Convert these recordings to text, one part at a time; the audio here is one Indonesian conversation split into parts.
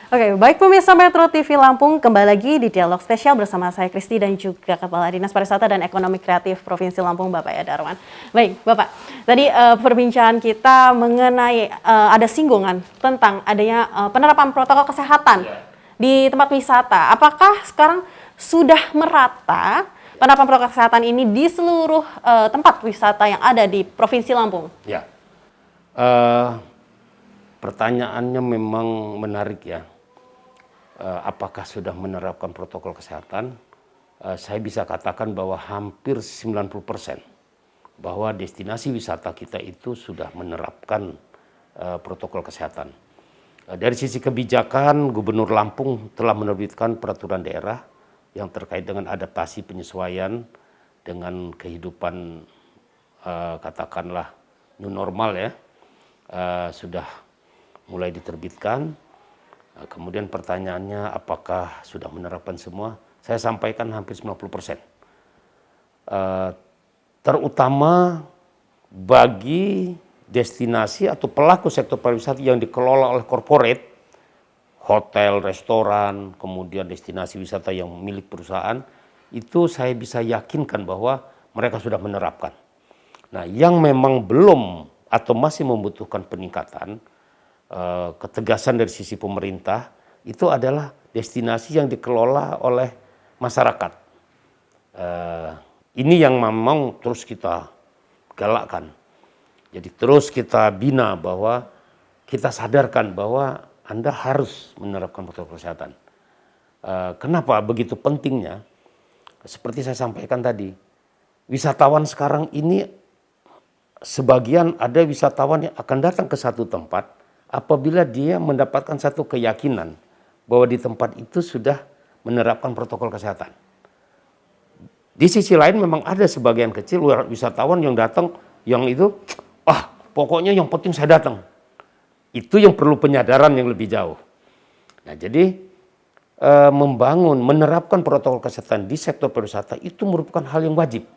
Oke, baik pemirsa Metro TV Lampung, kembali lagi di dialog spesial bersama saya Kristi dan juga Kepala Dinas Pariwisata dan Ekonomi Kreatif Provinsi Lampung, Bapak Darwan. Baik, Bapak, tadi perbincangan kita mengenai ada singgungan tentang adanya penerapan protokol kesehatan di tempat wisata. Apakah sekarang sudah merata penerapan protokol kesehatan ini di seluruh tempat wisata yang ada di Provinsi Lampung? Ya, pertanyaannya memang menarik ya. Apakah sudah menerapkan protokol kesehatan? Saya bisa katakan bahwa hampir 90% bahwa destinasi wisata kita itu sudah menerapkan protokol kesehatan. Dari sisi kebijakan, Gubernur Lampung telah menerbitkan peraturan daerah yang terkait dengan adaptasi penyesuaian dengan kehidupan katakanlah new normal ya, sudah mulai diterbitkan. Kemudian pertanyaannya apakah sudah menerapkan semua? Saya sampaikan hampir 90%. Terutama bagi destinasi atau pelaku sektor pariwisata yang dikelola oleh corporate, hotel, restoran, kemudian destinasi wisata yang milik perusahaan, itu saya bisa yakinkan bahwa mereka sudah menerapkan. Nah, yang memang belum atau masih membutuhkan peningkatan, ketegasan dari sisi pemerintah, itu adalah destinasi yang dikelola oleh masyarakat. Ini yang memang terus kita galakkan. Jadi terus kita bina bahwa kita sadarkan bahwa Anda harus menerapkan protokol kesehatan. Kenapa begitu pentingnya? Seperti saya sampaikan tadi, wisatawan sekarang ini sebagian ada wisatawan yang akan datang ke satu tempat apabila dia mendapatkan satu keyakinan bahwa di tempat itu sudah menerapkan protokol kesehatan. Di sisi lain memang ada sebagian kecil wisatawan yang datang yang itu, pokoknya yang penting saya datang. Itu yang perlu penyadaran yang lebih jauh. Nah, jadi menerapkan protokol kesehatan di sektor pariwisata itu merupakan hal yang wajib.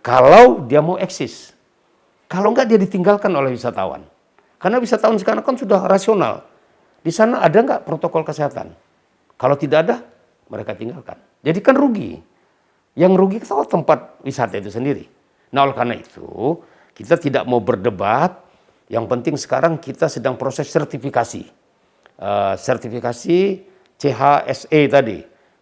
Kalau dia mau eksis. Kalau enggak dia ditinggalkan oleh wisatawan. Karena wisatawan sekarang kan sudah rasional. Di sana ada enggak protokol kesehatan? Kalau tidak ada, mereka tinggalkan. Jadi kan rugi. Yang rugi itu tempat wisata itu sendiri. Nah, oleh karena itu, kita tidak mau berdebat. Yang penting sekarang kita sedang proses sertifikasi. Sertifikasi CHSE tadi.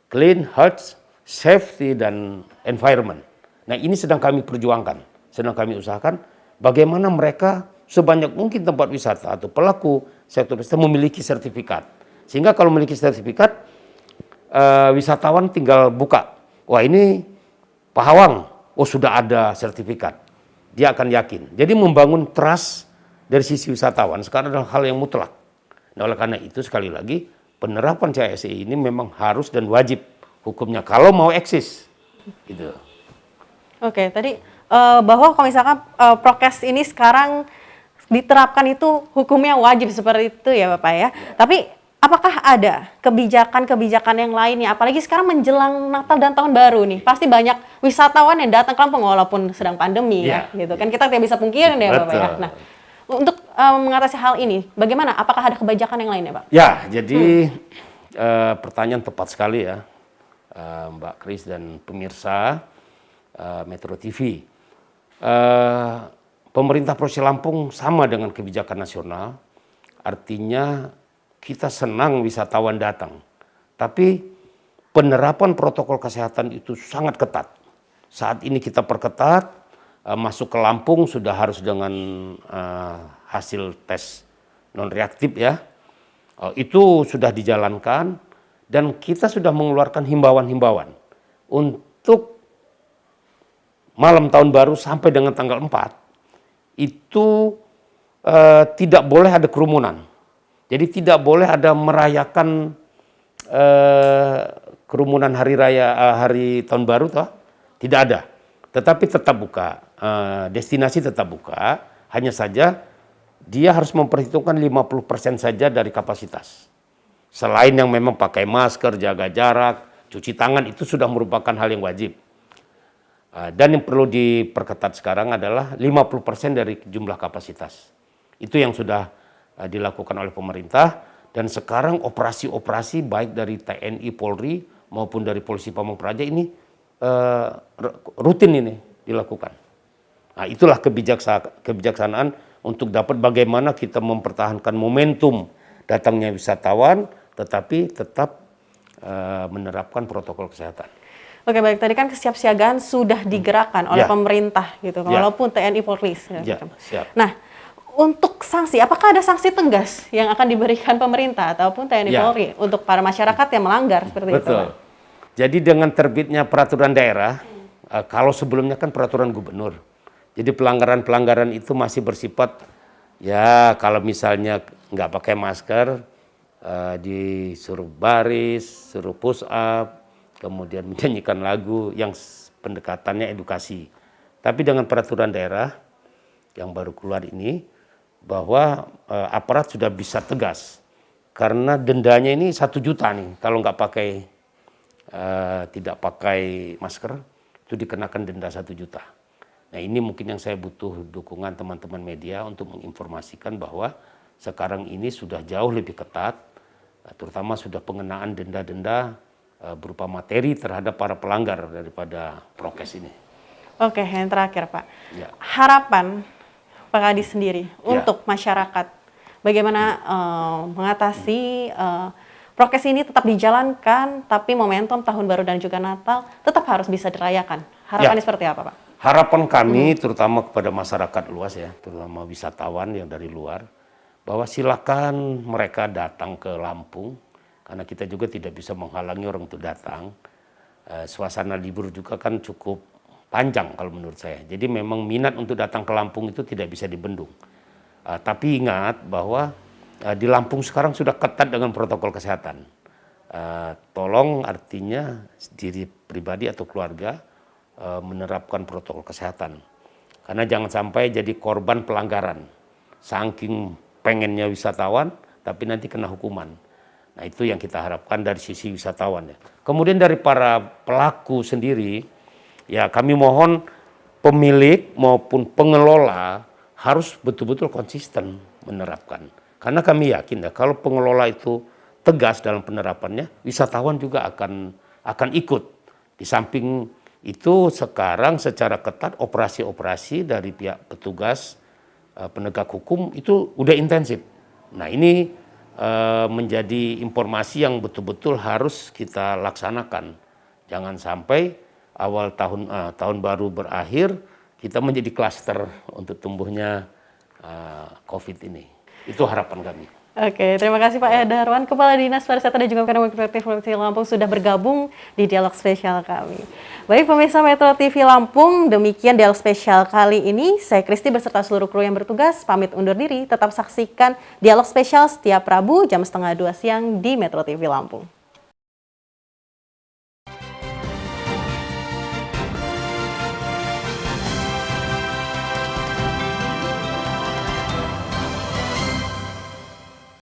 Clean, Health, Safety, dan Environment. Nah, ini sedang kami perjuangkan. Sedang kami usahakan bagaimana mereka sebanyak mungkin tempat wisata atau pelaku sektor wisata memiliki sertifikat. Sehingga kalau memiliki sertifikat, wisatawan tinggal buka. Wah, ini Pahawang, sudah ada sertifikat. Dia akan yakin. Jadi membangun trust dari sisi wisatawan sekarang adalah hal yang mutlak. Nah, oleh karena itu sekali lagi penerapan CHSE ini memang harus dan wajib hukumnya kalau mau eksis. Gitu. Oke, tadi bahwa kalau misalkan prokes ini sekarang diterapkan itu hukumnya wajib seperti itu ya Bapak ya. Tapi apakah ada kebijakan-kebijakan yang lainnya? Apalagi sekarang menjelang Natal dan Tahun Baru nih. Pasti banyak wisatawan yang datang ke Lampung walaupun sedang pandemi ya gitu kan. Kita tidak bisa pungkiri ya Bapak ya. Nah, untuk mengatasi hal ini bagaimana? Apakah ada kebijakan yang lainnya Pak? Ya, jadi pertanyaan tepat sekali ya Mbak Kris dan pemirsa Metro TV. Pemerintah Provinsi Lampung sama dengan kebijakan nasional, artinya kita senang wisatawan datang, tapi penerapan protokol kesehatan itu sangat ketat. Saat ini kita perketat, masuk ke Lampung sudah harus dengan hasil tes non-reaktif ya, itu sudah dijalankan dan kita sudah mengeluarkan himbauan-himbauan untuk malam tahun baru sampai dengan tanggal 4. Itu tidak boleh ada kerumunan. Jadi tidak boleh ada merayakan kerumunan hari raya hari tahun baru toh, tidak ada. Tetapi tetap buka, destinasi tetap buka, hanya saja dia harus memperhitungkan 50% saja dari kapasitas. Selain yang memang pakai masker, jaga jarak, cuci tangan itu sudah merupakan hal yang wajib. Dan yang perlu diperketat sekarang adalah 50% dari jumlah kapasitas. Itu yang sudah dilakukan oleh pemerintah Dan sekarang operasi-operasi baik dari TNI, Polri maupun dari Polisi Pamung Praja ini rutin ini dilakukan. Nah, itulah kebijaksanaan untuk dapat bagaimana kita mempertahankan momentum datangnya wisatawan, tetapi tetap menerapkan protokol kesehatan. Oke, baik. Tadi kan kesiapsiagaan sudah digerakkan oleh pemerintah gitu, walaupun TNI, Polri. Siap. Nah, untuk sanksi, apakah ada sanksi tegas yang akan diberikan pemerintah ataupun TNI Polri untuk para masyarakat yang melanggar seperti itu? Betul. Jadi dengan terbitnya peraturan daerah, kalau sebelumnya kan peraturan gubernur. Jadi pelanggaran-pelanggaran itu masih bersifat, ya kalau misalnya nggak pakai masker, disuruh baris, suruh push up, kemudian menyanyikan lagu yang pendekatannya edukasi. Tapi dengan peraturan daerah yang baru keluar ini, bahwa aparat sudah bisa tegas karena dendanya ini 1 juta nih kalau nggak pakai tidak pakai masker itu dikenakan denda 1 juta. Nah ini mungkin yang saya butuh dukungan teman-teman media untuk menginformasikan bahwa sekarang ini sudah jauh lebih ketat, terutama sudah pengenaan denda-denda berupa materi terhadap para pelanggar daripada prokes ini. Oke, yang terakhir Pak, harapan Pak Kadis sendiri untuk masyarakat, bagaimana mengatasi prokes ini tetap dijalankan, tapi momentum Tahun Baru dan juga Natal tetap harus bisa dirayakan. Harapannya seperti apa, Pak? Harapan kami terutama kepada masyarakat luas ya, terutama wisatawan yang dari luar, bahwa silakan mereka datang ke Lampung, karena kita juga tidak bisa menghalangi orang untuk datang. Suasana libur juga kan cukup panjang kalau menurut saya. Jadi memang minat untuk datang ke Lampung itu tidak bisa dibendung. Tapi ingat bahwa di Lampung sekarang sudah ketat dengan protokol kesehatan. Tolong artinya diri pribadi atau keluarga menerapkan protokol kesehatan. Karena jangan sampai jadi korban pelanggaran. Saking pengennya wisatawan, tapi nanti kena hukuman. Nah itu yang kita harapkan dari sisi wisatawan ya. Kemudian dari para pelaku sendiri, ya kami mohon pemilik maupun pengelola harus betul-betul konsisten menerapkan. Karena kami yakin ya kalau pengelola itu tegas dalam penerapannya, wisatawan juga akan ikut. Di samping itu sekarang secara ketat operasi-operasi dari pihak petugas penegak hukum itu udah intensif. Nah ini menjadi informasi yang betul-betul harus kita laksanakan. Jangan sampai awal tahun baru berakhir kita menjadi klaster untuk tumbuhnya COVID ini. Itu harapan kami. Oke, terima kasih Pak Edarwan, Kepala Dinas Pariwisata dan juga Ekonomi Kreatif Provinsi Lampung sudah bergabung di dialog spesial kami. Baik pemirsa Metro TV Lampung, demikian dialog spesial kali ini. Saya Kristi beserta seluruh kru yang bertugas pamit undur diri. Tetap saksikan dialog spesial setiap Rabu jam 1:30 siang di Metro TV Lampung.